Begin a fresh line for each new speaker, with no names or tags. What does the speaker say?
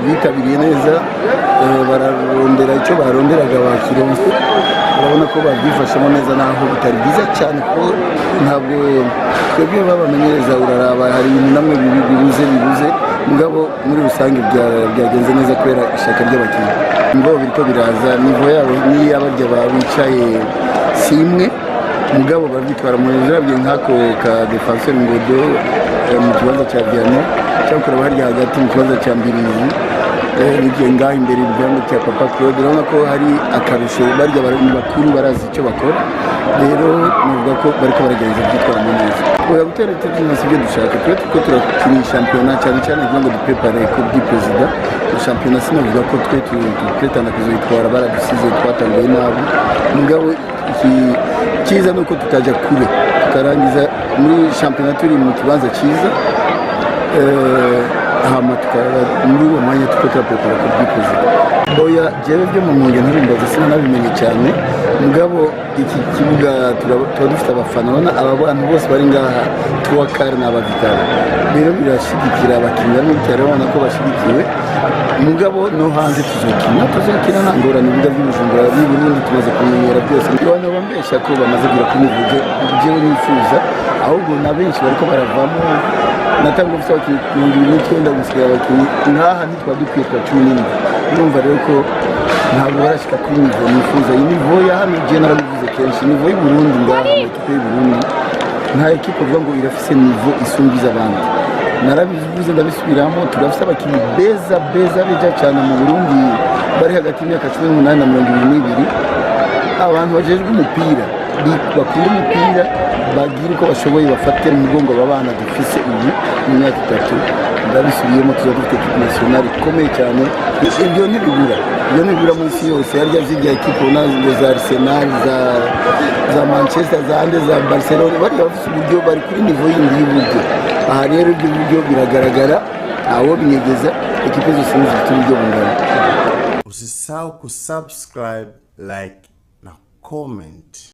bitabiriye neza bararondera icyo baronderaga bakironse urabona ko babyifashemo neza naho bitari byiza cyane ko ntabwo twebwe babamenyereza uraraba hari ibintu namwe bibuze mugabo muri rusange byagenze neza kubera ishaka ry'abakinnyi ngo biriko biraza nivo yabo ni abarya babicaye simwe mugabo babitwara mu nzira nk'ako ka defenseur Ngodo mu kibanza cya Vianney cyangwa kuraba harya hagati mu kibanza cya Mbirizi nigenga imbere y'ibyango cya Papa Claude urabona ko hari akarusho barya bakuru barazi icyo bakora rero nuvuga ko bariko baragenza byitwara mu neza oya gutera tuzinasi byo dushaka ko turakina shampiyona cyane kugira ngo duprepare ko di president shampiyona sinavuga ko twe turetana kuzoyitwara baradusize twatangiye nabi mugabo cyiza nuko tutajya kure tukarangiza muri shampiyona turi mu kibanza cyiza hama muri uwo mwanya tukaprepara ko di president oya jewe byo mu mwuga nturimbaza sinabimenye cyane mugabo iki kibuga tuba dufite abafana bana aba bantu bose bari ngaha tuwakara n'abavitara rero birashigikira abakinnyi n'ibitaro ubona ko bashigikiwe mugabo no hanze tuzokina nta ngorane ibibuga by'Ubujumbura n'u Burundi tumaze kumenyera byose abantu bambesha ko bamaze kugira kumuvuje jewe nifuza ahubwo na benshi bariko baravamo natanga ufite abakinnyi 29 gusiga abakinnyi nkaha ntitwa dukwiye kwa 17 urumva rero ko ntabwo barashika kuri nivo nifuza iyi nivo ya hano je narabivuze kenshi nivo y'u Burundi ngaha mu kipe y'u Burundi nta ekipe uvuga ngo irafise nivo isumbiza abandi narabivuze ndabisubiramo turafise abakinnyi beza beja cyane mu Burundi bari hagati y'imyaka 18 na 22 abantu bajejwe umupira bakunda umupira bagira uko bashoboye bafatira umugongo abana dufise ubu mu myaka 3 ndabisubiyemo tuza dufite equipe nationale ikomeye cyane ibyo ntibibura mu isi yose harya zirya equipe nazo za Arsenal za Manchester za Barcelona bari bafite uburyo bari kuri nivo y'indi y'uburyo aha rero ibyo buryo biragaragara aho binyegeza equipe zose zifite uburyo bungana
usisahau kusubscribe like na comment.